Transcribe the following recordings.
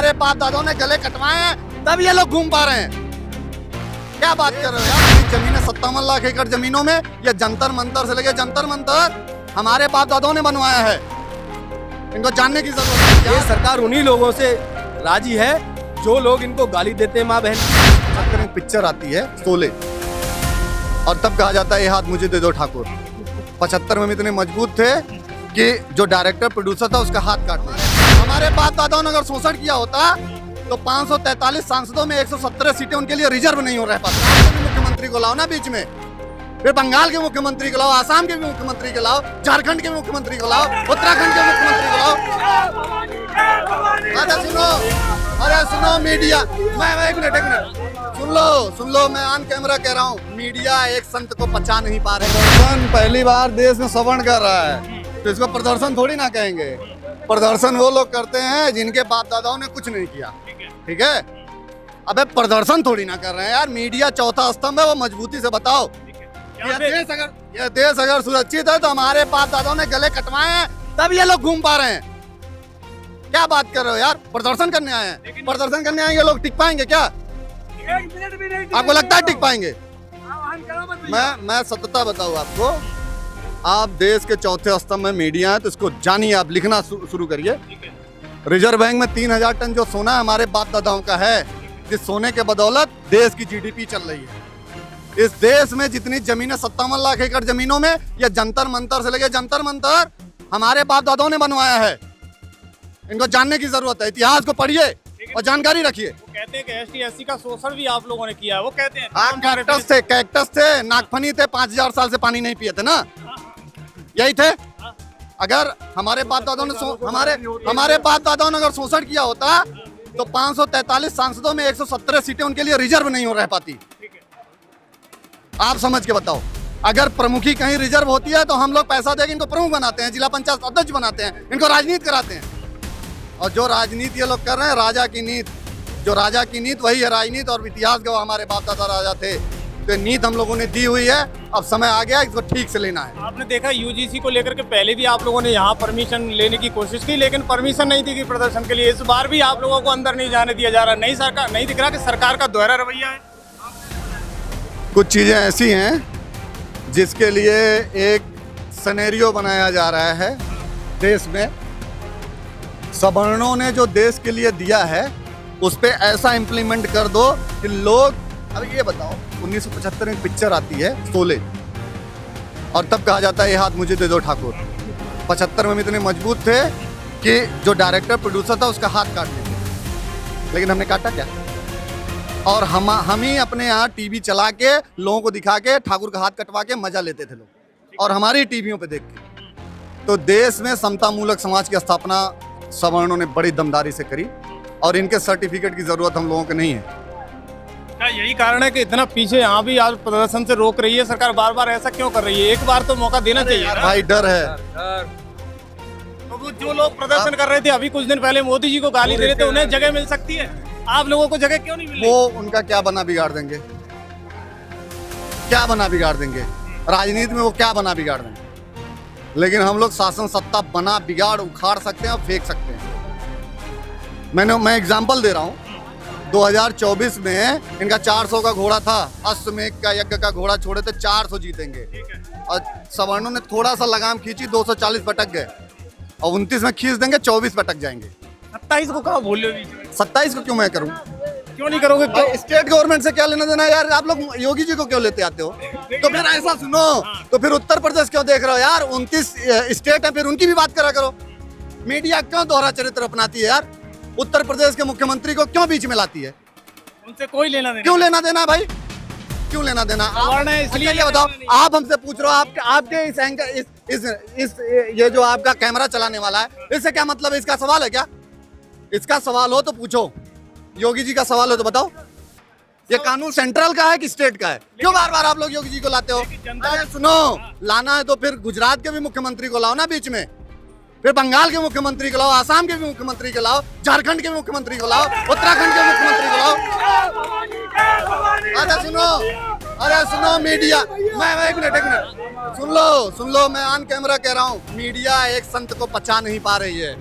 हमारे बाप दादाओं ने गले कटवाए हैं तब ये लोग घूम पा रहे हैं। क्या बात कर रहे हो यार? जमीनें 57 लाख एकड़ जमीनों में ये जंतर मंतर से लेके जंतर मंतर हमारे बाप दादाओं ने बनवाया है। इनको जानने की जरूरत है। ये सरकार उन्हीं लोगों से राजी है जो लोग इनको गाली देते हैं माँ बहन। पिक्चर आती है शोले और तब कहा जाता है ये हाथ मुझे दे दो ठाकुर। 75 में इतने मजबूत थे कि जो डायरेक्टर प्रोड्यूसर था उसका हाथ काट दिया। हमारे बाप दादाओं ने अगर शोषण किया होता तो 543 सांसदों में 117 सीटें उनके लिए रिजर्व नहीं हो रह पाती। मुख्यमंत्री को लाओ ना बीच में, फिर बंगाल के मुख्यमंत्री को लाओ, आसाम के भी मुख्यमंत्री को लाओ, झारखंड के मुख्यमंत्री को लाओ, उत्तराखंड के मुख्यमंत्री को लाओ। अरे सुनो मीडिया, मैं एक मिनट सुन लो मैं ऑन कैमरा कह रहा हूँ, मीडिया एक संत को पचा नहीं पा रहे। प्रदर्शन पहली बार देश में श्रवण कर रहा है तो इसको प्रदर्शन थोड़ी ना कहेंगे। प्रदर्शन वो लोग करते हैं जिनके बाप दादाओं ने कुछ नहीं किया, ठीक है? अबे प्रदर्शन थोड़ी ना कर रहे हैं यार। मीडिया चौथा स्तंभ है, वो मजबूती से बताओ। यह देश अगर सुरक्षित है तो हमारे बाप दादाओं ने गले कटवाए हैं तब ये लोग घूम पा रहे हैं। क्या बात कर रहे हो यार? प्रदर्शन करने आए हैं, प्रदर्शन करने आएंगे लोग टिक पाएंगे क्या? आपको लगता है टिक पाएंगे? मैं सत्यता बताऊं आपको, आप देश के चौथे स्तंभ में मीडिया है तो इसको जानिए, आप लिखना शुरू करिए। रिजर्व बैंक में 3000 टन जो सोना है हमारे बाप दादाओं का है, जिस सोने के बदौलत देश की जीडीपी चल रही है। इस देश में जितनी जमीनें 57 लाख एकड़ जमीनों में ये जंतर मंतर से लेके जंतर मंतर हमारे बाप दादाओं ने बनवाया है। इनको जानने की जरूरत है, इतिहास को पढ़िए और जानकारी रखिए। कहते हैं कि ST/SC का शोषण भी आप लोगों ने किया है, वो कहते हैं। आप कैक्टस थे, नागफनी थे, 5000 साल से पानी नहीं पिए थे ना, यही थे। अगर हमारे बाप दादाओं ने हमारे बाप दादाओं ने अगर शोषण किया होता तो 543 सांसदों में 117 सीटें उनके लिए रिजर्व नहीं हो रह पाती। आप समझ के बताओ, अगर प्रमुखी कहीं रिजर्व होती है तो हम लोग पैसा देके इनको प्रमुख बनाते हैं, जिला पंचायत अध्यक्ष बनाते हैं, इनको राजनीति कराते हैं। और जो राजनीति ये लोग कर रहे हैं, राजा की नीति, जो राजा की नीति वही है राजनीति। और इतिहास गवाह हमारे बाप दादा राजा थे, तो नीति हम लोगों ने दी हुई है। अब समय आ गया, इसको ठीक से लेना है। आपने देखा UGC को लेकर के पहले भी आप लोगों ने यहाँ परमिशन लेने की कोशिश की, लेकिन परमिशन नहीं दी गई प्रदर्शन के लिए। इस बार भी आप लोगों को अंदर नहीं जाने दिया जा रहा। नहीं दिख रहा कि सरकार का दोहरा रवैया है। कुछ चीजें ऐसी हैं जिसके लिए एक सिनेरियो बनाया जा रहा है देश में। सवर्णों ने जो देश के लिए दिया है उस पे ऐसा इम्प्लीमेंट कर दो कि लोग, अब ये बताओ, 1975 में पिक्चर आती है शोले और तब कहा जाता है ये हाथ मुझे दे दो ठाकुर। 75 में इतने मजबूत थे कि जो डायरेक्टर प्रोड्यूसर था उसका हाथ काट दिया, लेकिन हमने काटा क्या? और हम ही अपने यहाँ टीवी चला के लोगों को दिखा के ठाकुर का हाथ कटवा के मजा लेते थे लोग, और हमारी टीवियों पे देख के। तो देश में समता मूलक समाज की स्थापना सवर्णों ने बड़ी दमदारी से करी और इनके सर्टिफिकेट की जरूरत हम लोगों को नहीं है। क्या यही कारण है कि इतना पीछे यहाँ भी आज प्रदर्शन से रोक रही है सरकार? बार बार ऐसा क्यों कर रही है? एक बार तो मौका देना चाहिए यार भाई, डर है। तो वो जो लोग प्रदर्शन कर रहे थे अभी कुछ दिन पहले मोदी जी को गाली दे रहे थे, उन्हें जगह मिल सकती है, आप लोगों को जगह क्यों नहीं मिल रही? वो उनका क्या बना बिगाड़ देंगे? क्या बना बिगाड़ देंगे? राजनीति में वो क्या बना बिगाड़ देंगे? लेकिन हम लोग शासन सत्ता बना बिगाड़ उखाड़ सकते हैं और फेंक सकते हैं। मैं एग्जांपल दे रहा हूँ। 2024 में इनका 400 का घोड़ा था, अश्वमेध का यज्ञ का घोड़ा छोड़े थे, 400 जीतेंगे। और सवर्णों ने थोड़ा सा लगाम खींची, 240 पटक गए। और 29 में खींच देंगे, 24 पटक जाएंगे। 27 को कहाँ भूल रहे हो? 27 को क्यों मैं करूँ? क्यों नहीं करोगे? स्टेट गवर्नमेंट से क्या लेना देना यार? आप लोग योगी जी को क्यों लेते आते हो? तो फिर ऐसा सुनो, तो फिर उत्तर प्रदेश क्यों देख रहे हो यार? 29 स्टेट है, फिर उनकी भी बात करा करो। मीडिया क्यों दोहरा चरित्र अपनाती है यार? उत्तर प्रदेश के मुख्यमंत्री को क्यों बीच में लाती है? उनसे कोई लेना देना? क्यों लेना देना भाई? क्यों लेना देना? इसलिए ये बताओ, आप हमसे पूछ रहे हो, आपके इस एंकर ये जो आपका कैमरा चलाने वाला है, इससे क्या मतलब है? इसका सवाल है क्या? इसका सवाल हो तो पूछो, योगी जी का सवाल हो तो बताओ। ये कानून सेंट्रल का है कि स्टेट का है? क्यों बार बार आप लोग योगी जी को लाते हो? अरे सुनो, लाना है तो फिर गुजरात के भी मुख्यमंत्री को लाओ ना बीच में, फिर बंगाल के मुख्यमंत्री को लाओ, आसाम के भी मुख्यमंत्री को लाओ, झारखंड के मुख्यमंत्री को लाओ, उत्तराखंड के मुख्यमंत्री को लाओ। अरे सुनो मीडिया, मैं एक मिनट सुन लो मैं ऑन कैमरा कह रहा हूँ, मीडिया एक संत को पचा नहीं पा रही है,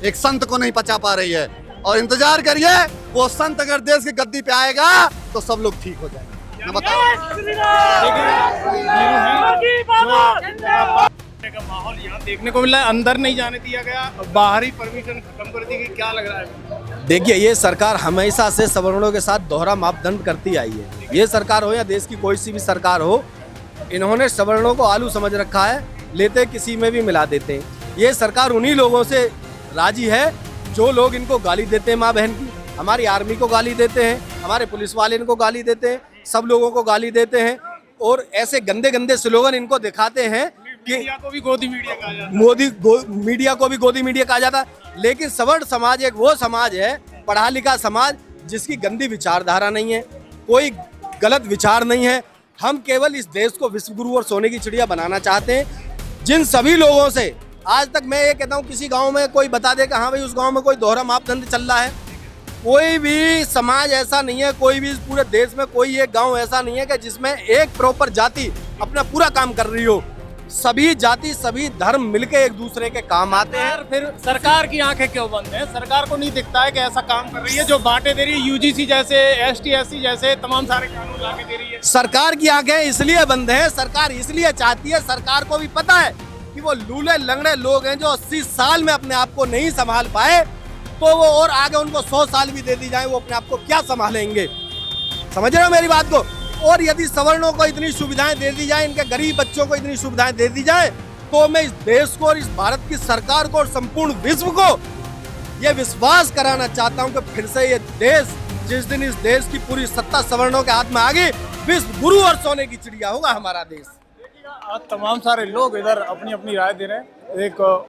एक संत को नहीं पचा पा रही है। और इंतजार करिए, वो संत अगर देश की गद्दी पे आएगा तो सब लोग ठीक हो जाएंगे। मैं का माहौल यहाँ देखने को मिला है, अंदर नहीं जाने दिया गया, बाहर ही परमिशन खत्म कर दी गई। क्या लग रहा है? देखिए, ये सरकार हमेशा से सवर्णों के साथ दोहरा मापदंड करती आई है। ये सरकार हो या देश की कोई सी भी सरकार हो, इन्होंने सवर्णों को आलू समझ रखा है, लेते किसी में भी मिला देते हैं। ये सरकार उन्हीं लोगों से राजी है जो लोग इनको गाली देते हैं माँ बहन की। हमारी आर्मी को गाली देते हैं, हमारे पुलिस वाले इनको गाली देते हैं, सब लोगों को गाली देते हैं और ऐसे गंदे गंदे स्लोगन इनको दिखाते हैं कि मीडिया को भी गोदी मीडिया कहा जाता है। मीडिया को भी गोदी मीडिया कहा जाता है। लेकिन सवर्ण समाज एक वो समाज है, पढ़ा लिखा समाज, जिसकी गंदी विचारधारा नहीं है, कोई गलत विचार नहीं है। हम केवल इस देश को विश्व गुरु और सोने की चिड़िया बनाना चाहते हैं। जिन सभी लोगों से आज तक मैं ये कहता हूँ, किसी गांव में कोई बता दे कि हाँ भाई उस गांव में कोई दोहरा मापदंड चल रहा है, कोई भी समाज ऐसा नहीं है, कोई भी पूरे देश में कोई एक गांव ऐसा नहीं है कि जिसमें एक प्रॉपर जाति अपना पूरा काम कर रही हो। सभी जाति सभी धर्म मिलके एक दूसरे के काम आते हैं। फिर सरकार की आंखें क्यों बंद है? सरकार को नहीं दिखता है कि ऐसा काम कर रही है, जो बांटे दे रही है, यूजीसी जैसे, एसटी एससी जैसे तमाम सारे कानून लाके दे रही है। सरकार की आंखें इसलिए बंद है, सरकार इसलिए चाहती है, सरकार को भी पता है कि वो लूले लंगड़े लोग हैं जो 80 साल में अपने आप को नहीं संभाल पाए, तो वो और आगे उनको 100 साल भी दे दी जाए, वो अपने आप को क्या संभालेंगे? समझ रहे हो मेरी बात को? और यदि सवर्णों को इतनी सुविधाएं दे दी जाए, इनके गरीब बच्चों को इतनी सुविधाएं दे दी जाए, तो मैं इस देश को और इस भारत की सरकार को और संपूर्ण विश्व को ये विश्वास कराना चाहता हूं कि फिर से ये देश, जिस दिन इस देश की पूरी सत्ता सवर्णों के हाथ में आ गई, विश्व गुरु और सोने की चिड़िया होगा हमारा देश। आज तमाम सारे लोग इधर अपनी अपनी राय दे रहे हैं। एक